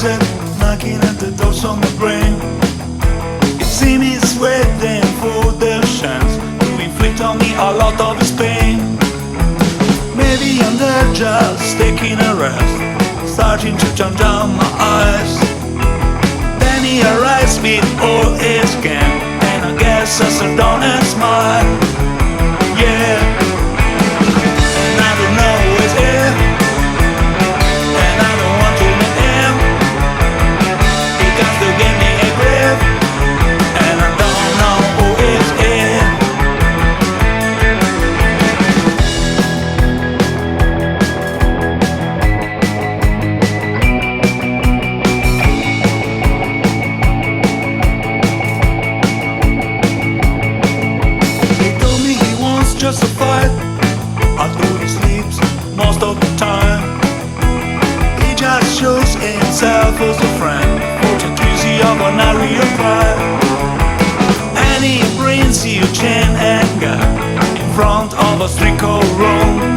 closet, knocking at the doors on the brain. It seems he's waiting for the chance to inflict on me a lot of his pain. Maybe I'm there just taking a rest, starting to turn down my eyes. Then he arrives with all his gang, and I guess I sit down and smile. Yeah, and I don't know who is here, and I don't want to meet him. He comes to give me a grip, and I don't know who is here. He told me he wants just a fight. I thought he sleeps most of the time. He just shows himself as a friend, for the easy of an area pride. And he brings you chain and gun in front of a strict room.